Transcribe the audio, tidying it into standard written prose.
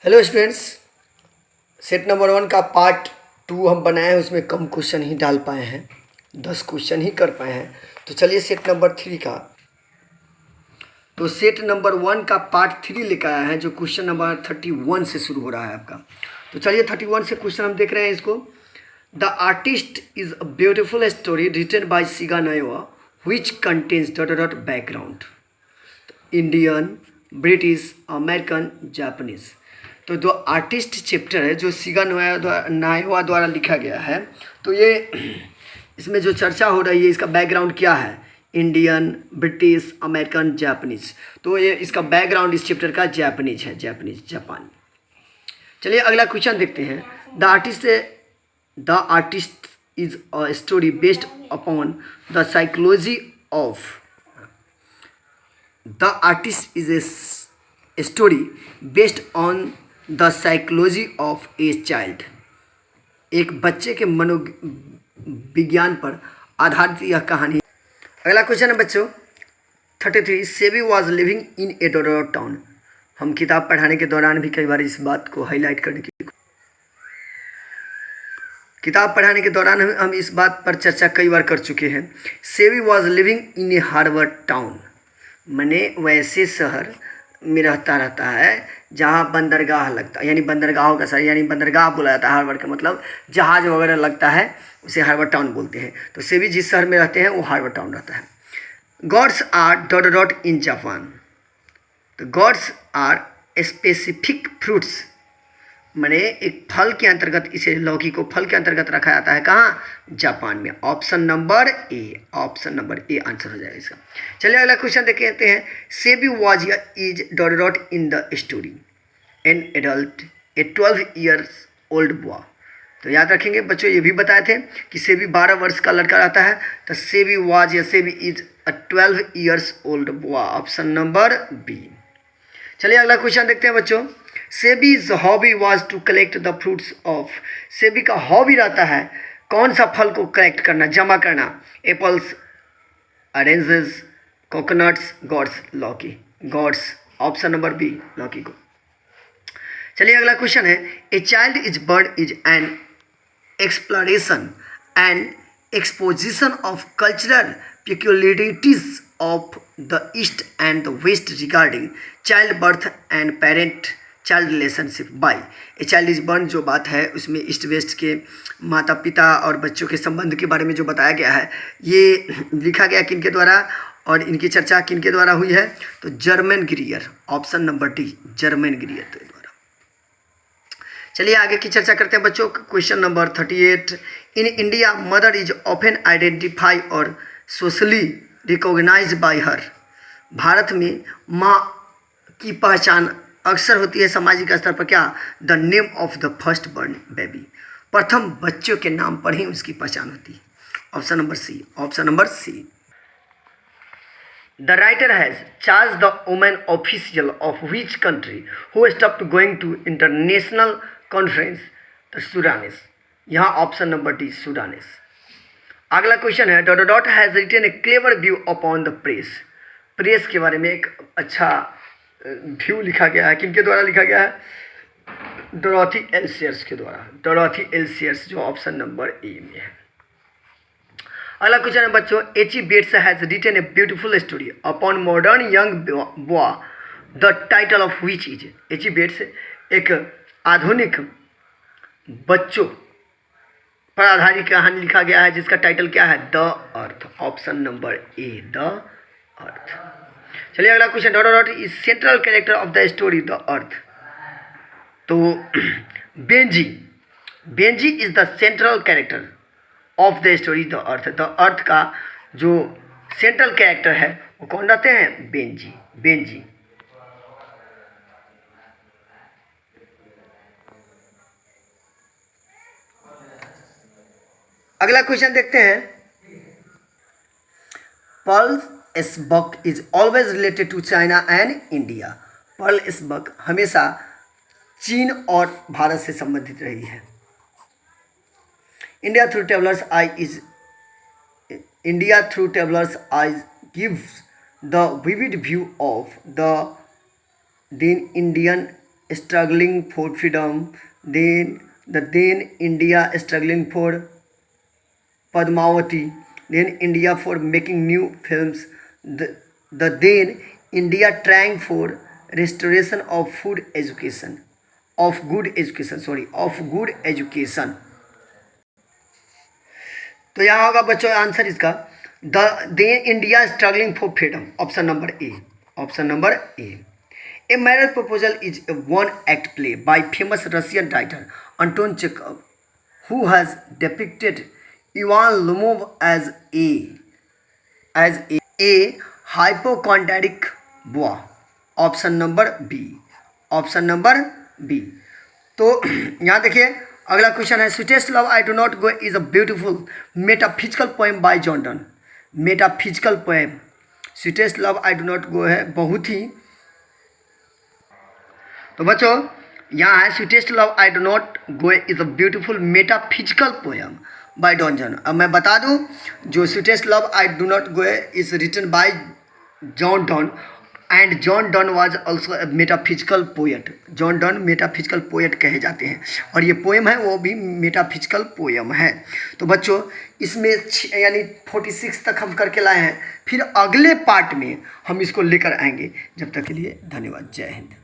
Hello students. Set number 1 का part 2 हम बनाए हैं, उसमें कम क्वेश्चन ही डाल पाए हैं, 10 क्वेश्चन ही कर पाए हैं। तो चलिए सेट नंबर 3 का, तो सेट नंबर 1 का पार्ट 3 लेकर आया है, जो क्वेश्चन नंबर 31 से शुरू हो रहा है आपका। तो चलिए 31 से क्वेश्चन हम देख रहे हैं इसको। The artist is a beautiful story written by Siga Nova which contains dot dot background Indian, British, American, Japanese. तो जो आर्टिस्ट चैप्टर है जो सिगा नायवा द्वारा लिखा गया है, तो ये इसमें जो चर्चा हो रही है इसका बैकग्राउंड क्या है, इंडियन, ब्रिटिश, अमेरिकन, जापानीज़। तो ये इसका बैकग्राउंड इस चैप्टर का जापानीज है, जापानीज, जापान। चलिए अगला क्वेश्चन देखते हैं। The artist is a story based upon the psychology of the artist is a story based on the psychology of a child. एक बच्चे के मनोविज्ञान पर आधारित यह कहानी। अगला क्वेश्चन है बच्चों 33। SEBI was living in A dot town. हम किताब पढ़ाने के दौरान भी कई बार इस बात को हाईलाइट करने की किताब पढ़ाने के दौरान हम इस बात पर चर्चा कई बार कर चुके हैं। सेबी was living in a harbour town, माने वैसे शहर में रहता है जहाँ बंदरगाह लगता है, यानी बंदरगाहों का शहर, यानी बंदरगाह बोला जाता है। हार्बर का मतलब जहाज वगैरह लगता है, उसे हार्बर टाउन बोलते हैं। तो सेबी जिस शहर में रहते हैं वो हार्बर टाउन रहता है। Gods R dot dot in Japan. तो गॉड्स आर स्पेसिफिक फ्रूट्स, माने एक फल के अंतर्गत, इसे लौकी को फल के अंतर्गत रखा जाता है। कहाँ? जापान में। Option number A, option number A answer हो जाएगा इसका। चलिए अगला क्वेश्चन देखते हैं। सेबी was is dot dot in the story an adult A 12 years old boy. तो याद रखेंगे बच्चों, ये भी बताए थे कि सेबी 12 वर्ष का लड़का रहता है। तो सेबी वॉज या Sebi is a 12 years old boy, option number B. चलिए अगला क्वेश्चन देखते हैं बच्चों। Sebi's hobby was to collect the fruits of. Sebi का हॉबी रहता है कौन सा फल को कलेक्ट करना, जमा करना। एप्पल्स, ऑरेंजेस, कोकोनट्स, गॉड्स, लौकी। गॉड्स, ऑप्शन नंबर बी, लौकी को। चलिए अगला क्वेश्चन है। A child is bird is an exploration and exposition of cultural peculiarities of the East and the West regarding childbirth and parent-child relationship by a child is born। जो बात है उसमें east west के माता पिता और बच्चों के संबंध के बारे में जो बताया गया है, ये लिखा गया किनके द्वारा और इनकी चर्चा किनके द्वारा हुई है? तो Germaine Greer, option number D, Germaine Greer द्वारा। चलिए आगे की चर्चा करते हैं बच्चों। Question number 38। In India mother is often identify और सोशली रिकॉग्नाइज बाय हर। भारत में माँ की पहचान अक्सर होती है सामाजिक स्तर पर, क्या? The name of the first burn baby. प्रथम बच्चों के नाम पर ही उसकी पहचान होती है। Option number C, option number C. The writer has charge the women official of which country who stopped going to international conference. The Sudanese. यहाँ ऑप्शन नंबर डी, सूडानेस। अगला क्वेश्चन है। Dot dot has written a clever view upon the press. Press के बारे में एक अच्छा view लिखा गया है, किनके द्वारा लिखा गया है? डोरोथी एल सीयर्स के द्वारा, डोरोथी एल सीयर्स, जो ऑप्शन नंबर ए में है। अगला क्वेश्चन है बच्चों। H E. Bates has written a beautiful story upon modern young boy, the title of which is. H E. Bates एक आधुनिक बच्चों पर आधारित कहानी लिखा गया है जिसका टाइटल क्या है? The earth, option number A, the earth. चलिए अगला question. Dot dot is central character of the story the earth. तो Benji, Benji is the central character of the story the earth. The earth का जो central character है वो कौन रहते हैं? Benji, Benji. अगला क्वेश्चन देखते हैं। Pearl S Buck is always related to China and India. Pearl S Buck हमेशा चीन और भारत से संबंधित रही है। India through travellers eye gives the vivid view of the then Indian struggling for freedom, then India struggling for Padmavati, then India for making new films, the then India trying for restoration of good education. तो यहाँ होगा बच्चों answer इसका the India struggling for freedom, option number A. A marriage proposal is one act play by famous Russian writer Anton Chekhov who has depicted Ivan Lomov as a hypochondriac boy, option number B. तो यहाँ देखिए अगला question है sweetest love I do not go is a beautiful metaphysical poem by John Donne. Metaphysical poem sweetest love I do not go है बहुत ही, तो बच्चों यहाँ है sweetest love I do not go is a beautiful metaphysical poem by Don John. अब मैं बता दूं जो sweetest love I do not go is written by John Donne and John Donne was also a metaphysical poet. John Donne metaphysical poet कहे जाते हैं और ये पोएम है वो भी मेटाफिजिकल पोएम है। तो बच्चों इसमें यानी 46 तक हम करके लाए हैं, फिर अगले पार्ट में हम इसको लेकर आएंगे। जब तक के लिए धन्यवाद, जय हिंद।